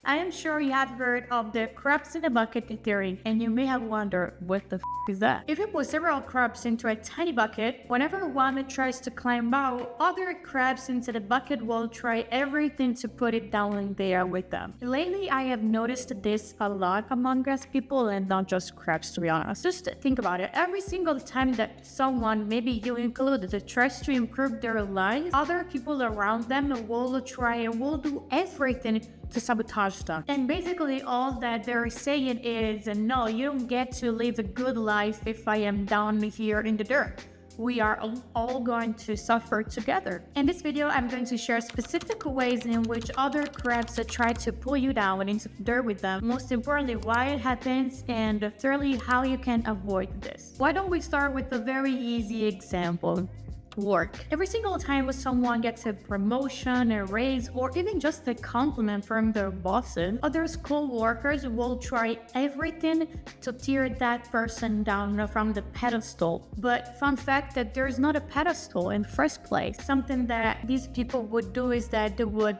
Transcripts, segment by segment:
I am sure you have heard of the crabs in a bucket theory, and you may have wondered, what the is that? If you put several crabs into a tiny bucket, whenever one tries to climb out, other crabs into the bucket will try everything to put it down in there with them. Lately, I have noticed this a lot among us people, and not just crabs, to be honest. Just think about it. Every single time that someone, maybe you included, tries to improve their life, other people around them will try and will do everything to sabotage them. And basically all that they're saying is, no, you don't get to live a good life if I am down here in the dirt. We are all going to suffer together. In this video, I'm going to share specific ways in which other crabs try to pull you down into the dirt with them. Most importantly, why it happens, and thirdly, how you can avoid this. Why don't we start with a very easy example? Work. Every single time someone gets a promotion, a raise, or even just a compliment from their bosses, other co-workers will try everything to tear that person down from the pedestal. But fun fact that there's not a pedestal in the first place. Something that these people would do is that they would,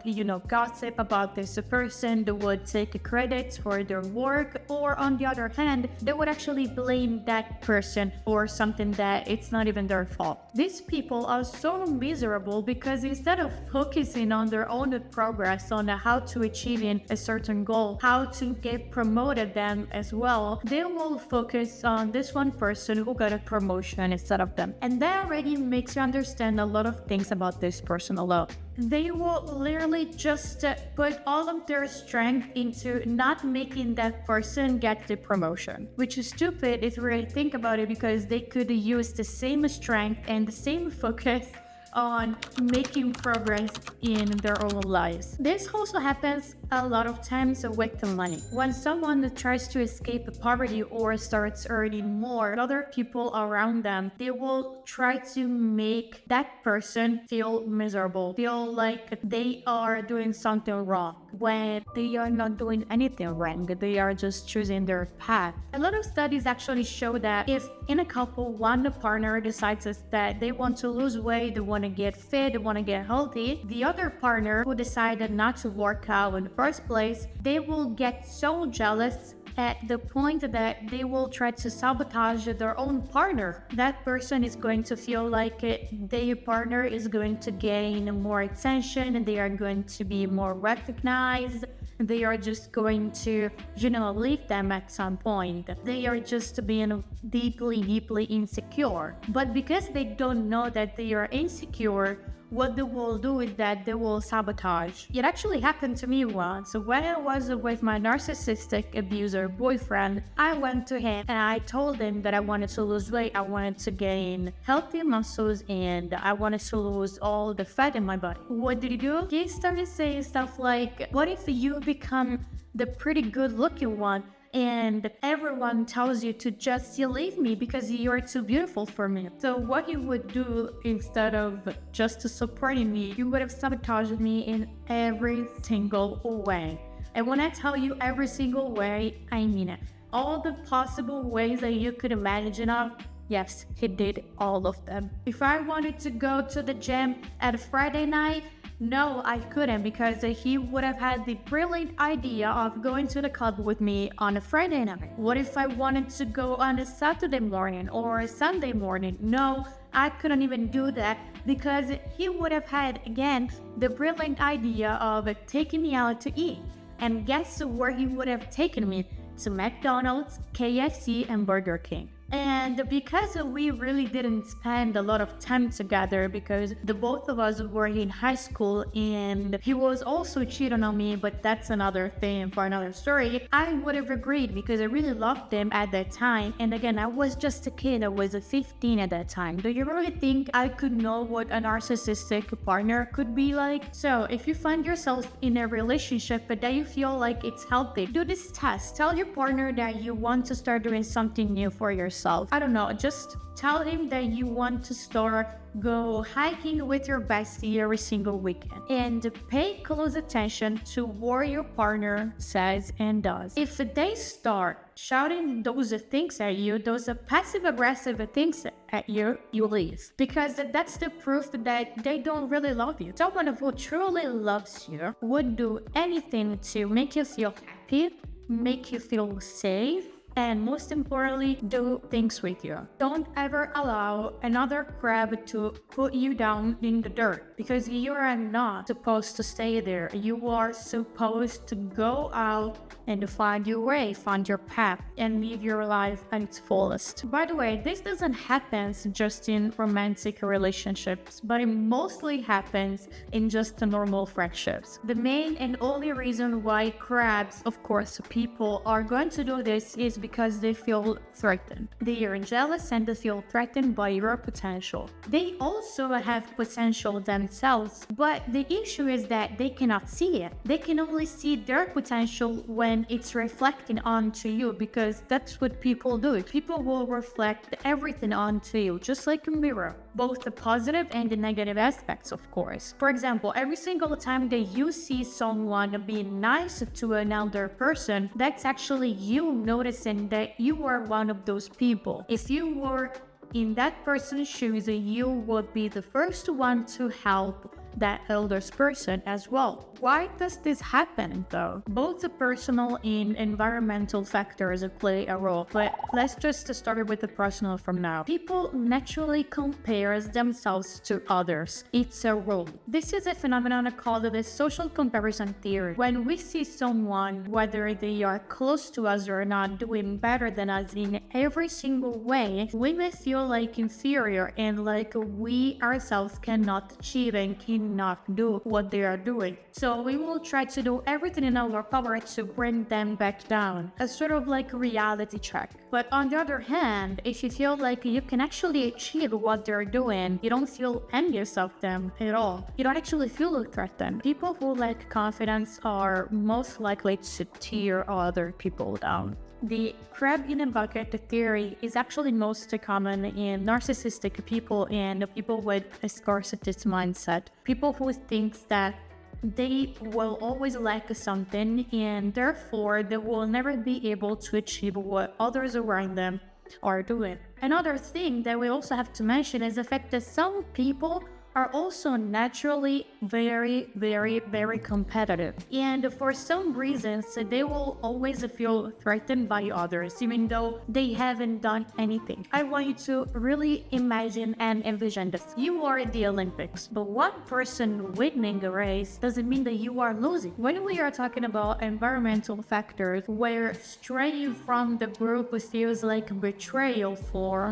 gossip about this person, they would take credits for their work, or on the other hand, they would actually blame that person for something that it's not even their fault. These people are so miserable because instead of focusing on their own progress, on how to achieve a certain goal, how to get promoted them as well, they will focus on this one person who got a promotion instead of them. And that already makes you understand a lot of things about this person alone. They will literally just put all of their strength into not making that person get the promotion, which is stupid if you really think about it, because they could use the same strength and the same focus on making progress in their own lives. This also happens a lot of times with the money. When someone tries to escape poverty or starts earning more, other people around them, they will try to make that person feel miserable, feel like they are doing something wrong, when they are not doing anything wrong. They are just choosing their path. A lot of studies actually show that if in a couple, one partner decides that they want to lose weight, they want to get fit, they want to get healthy, the other partner who decided not to work out in the first place, they will get so jealous at the point that they will try to sabotage their own partner. That person is going to feel like their partner is going to gain more attention, and they are going to be more recognized. They are just going to, leave them at some point. They are just being deeply insecure. But because they don't know that they are insecure, what they will do is that they will sabotage. It actually happened to me once. When I was with my narcissistic abuser boyfriend, I went to him and I told him that I wanted to lose weight, I wanted to gain healthy muscles, and I wanted to lose all the fat in my body. What did he do? He started saying stuff like, what if you become the pretty good looking one and everyone tells you to just leave me because you're too beautiful for me? So what he would do, instead of just supporting me, he would have sabotaged me in every single way. And when I tell you every single way, I mean it. All the possible ways that you could imagine of, yes, he did all of them. If I wanted to go to the gym at a Friday night, no, I couldn't, because he would have had the brilliant idea of going to the club with me on a Friday night. What if I wanted to go on a Saturday morning or a Sunday morning? No, I couldn't even do that, because he would have had, again, the brilliant idea of taking me out to eat. And guess where he would have taken me? To McDonald's, KFC, and Burger King. And because we really didn't spend a lot of time together, because the both of us were in high school and he was also cheating on me, but that's another thing for another story, I would have agreed because I really loved him at that time. And again, I was just a kid, I was 15 at that time. Do you really think I could know what a narcissistic partner could be like? So if you find yourself in a relationship but that you feel like it's healthy, do this test. Tell your partner that you want to start doing something new for yourself. yourself. I don't know, just tell him that you want to go hiking with your bestie every single weekend, and pay close attention to what your partner says and does. If they start shouting those things at you, those passive-aggressive things at you, you leave. Because that's the proof that they don't really love you. Someone who truly loves you would do anything to make you feel happy, make you feel safe, and most importantly, do things with you. Don't ever allow another crab to put you down in the dirt, because you are not supposed to stay there. You are supposed to go out and find your way, find your path, and live your life at its fullest. By the way, this doesn't happen just in romantic relationships, but it mostly happens in just normal friendships. The main and only reason why crabs, of course, people are going to do this is because they feel threatened. They are jealous and they feel threatened by your potential. They also have potential themselves, but the issue is that they cannot see it. They can only see their potential when it's reflecting onto you, because that's what people do. People will reflect everything onto you, just like a mirror, both the positive and the negative aspects, of course. For example, every single time that you see someone being nice to another person, that's actually you noticing that you are one of those people. If you were in that person's shoes, you would be the first one to help that eldest person as well. Why does this happen though? Both the personal and environmental factors play a role, but let's just start with the personal from now. People naturally compare themselves to others. It's a rule. This is a phenomenon called the social comparison theory. When we see someone, whether they are close to us or not, doing better than us in every single way, we may feel like inferior and like we ourselves cannot achieve and cannot do what they are doing. So we will try to do everything in our power to bring them back down, a sort of like reality check. But on the other hand, if you feel like you can actually achieve what they're doing, you don't feel envious of them at all. You don't actually feel threatened. People who lack confidence are most likely to tear other people down. The crab in a bucket theory is actually most common in narcissistic people and people with a scarcity mindset. People who think that they will always lack something and therefore they will never be able to achieve what others around them are doing. Another thing that we also have to mention is the fact that some people are also naturally very, very, very competitive. And for some reasons, they will always feel threatened by others, even though they haven't done anything. I want you to really imagine and envision this. You are at the Olympics, but one person winning a race doesn't mean that you are losing. When we are talking about environmental factors, where straying from the group feels like betrayal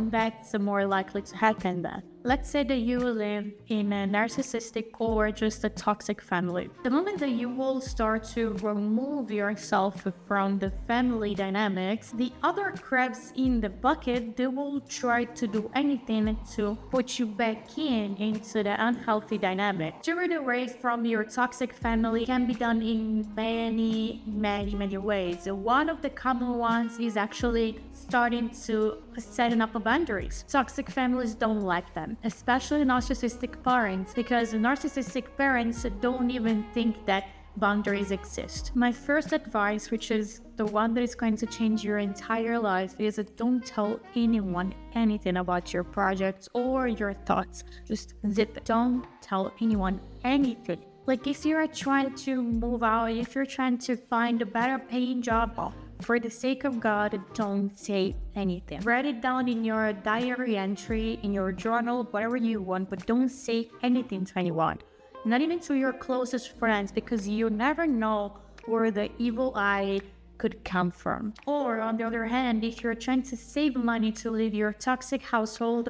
that's more likely to happen then. Let's say that you live in a narcissistic or just a toxic family. The moment that you will start to remove yourself from the family dynamics, the other crabs in the bucket, they will try to do anything to put you back into the unhealthy dynamic. Turning away from your toxic family can be done in many, many, many ways. One of the common ones is actually starting to setting up boundaries. Toxic families don't like them, especially narcissistic parents, because narcissistic parents don't even think that boundaries exist. My first advice, which is the one that is going to change your entire life, is don't tell anyone anything about your projects or your thoughts. Just zip it. Don't tell anyone anything. Like if you're trying to move out, if you're trying to find a better paying job, for the sake of God, don't say anything. Write it down in your diary entry, in your journal, whatever you want, but don't say anything to anyone. Not even to your closest friends, because you never know where the evil eye could come from. Or on the other hand, if you're trying to save money to leave your toxic household,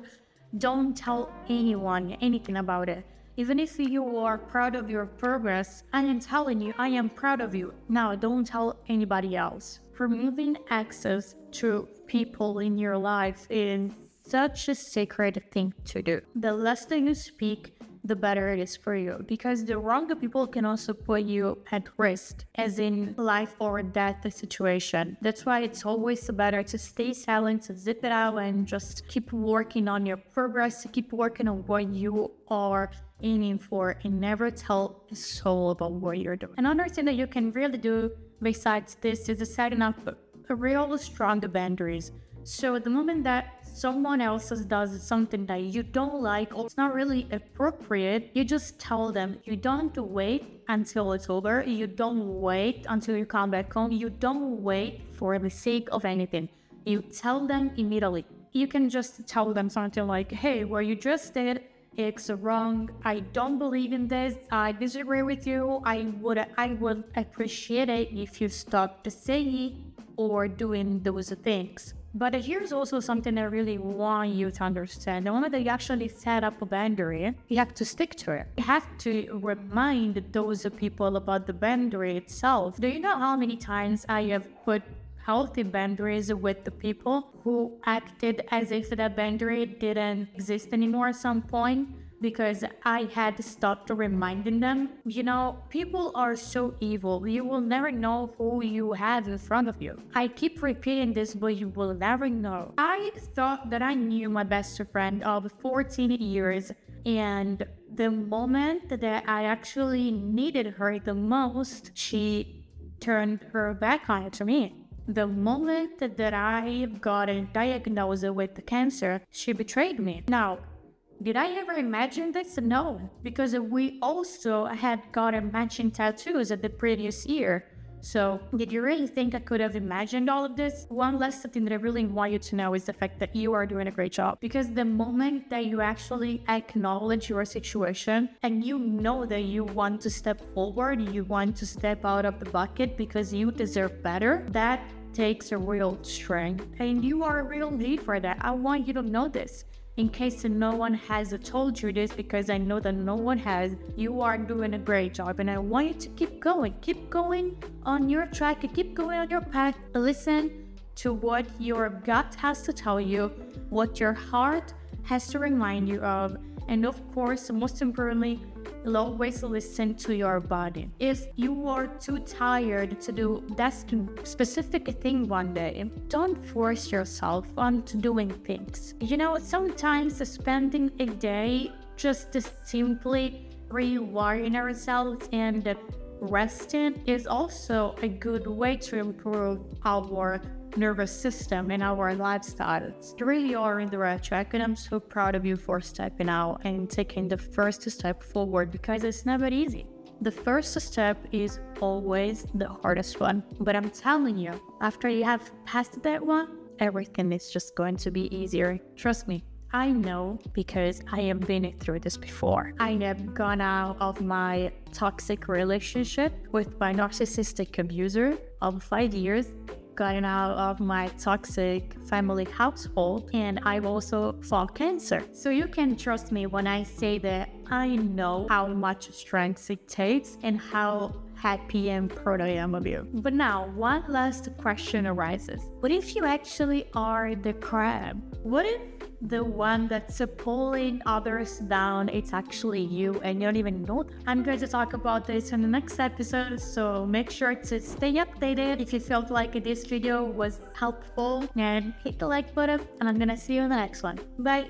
don't tell anyone anything about it. Even if you are proud of your progress, I am telling you, I am proud of you. Now, don't tell anybody else. Removing access to people in your life is such a sacred thing to do. The less that you speak, the better it is for you. Because the wrong people can also put you at risk, as in life or death situation. That's why it's always better to stay silent, to zip it out, and just keep working on your progress, to keep working on what you are aiming for, and never tell a soul about what you're doing. Another thing that you can really do besides this is setting up a real strong boundaries. So the moment that someone else does something that you don't like or it's not really appropriate, you just tell them. You don't wait until it's over. You don't wait until you come back home. You don't wait for the sake of anything. You tell them immediately. You can just tell them something like, hey, what you just did, it's wrong. I don't believe in this. I disagree with you. I would appreciate it if you stopped saying or doing those things. But here's also something I really want you to understand. The moment that you actually set up a boundary, you have to stick to it. You have to remind those people about the boundary itself. Do you know how many times I have put healthy boundaries with the people who acted as if that boundary didn't exist anymore at some point? Because I had stopped reminding them. You know, people are so evil. You will never know who you have in front of you. I keep repeating this, but you will never know. I thought that I knew my best friend of 14 years, and the moment that I actually needed her the most, she turned her back on it to me. The moment that I got diagnosed with cancer, she betrayed me. Now, did I ever imagine this? No, because we also had gotten matching tattoos at the previous year. So, did you really think I could have imagined all of this? One last thing that I really want you to know is the fact that you are doing a great job. Because the moment that you actually acknowledge your situation and you know that you want to step forward, you want to step out of the bucket because you deserve better, that takes a real strength. And you are a real lead for that. I want you to know this. In case no one has told you this, because I know that no one has, you are doing a great job. And I want you to keep going on your track, keep going on your path. Listen to what your gut has to tell you, what your heart has to remind you of. And of course, most importantly, always listen to your body. If you are too tired to do that specific thing one day, don't force yourself onto doing things. You know, sometimes spending a day just simply rewiring ourselves and resting is also a good way to improve our nervous system and our lifestyles. You really are in the right track, and I'm so proud of you for stepping out and taking the first step forward, because it's never easy. The first step is always the hardest one, but I'm telling you, after you have passed that one, everything is just going to be easier. Trust me. I know, because I have been through this before. I have gone out of my toxic relationship with my narcissistic abuser of 5 years, gotten out of my toxic family household, and I've also fought cancer. So you can trust me when I say that I know how much strength it takes and how happy and proud I am of you. But now, one last question arises. What if you actually are the crab? What if the one that's pulling others down, it's actually you and you don't even know that? I'm going to talk about this in the next episode, so make sure to stay updated. If you felt like this video was helpful, and hit the like button, and I'm gonna see you in the next one. Bye!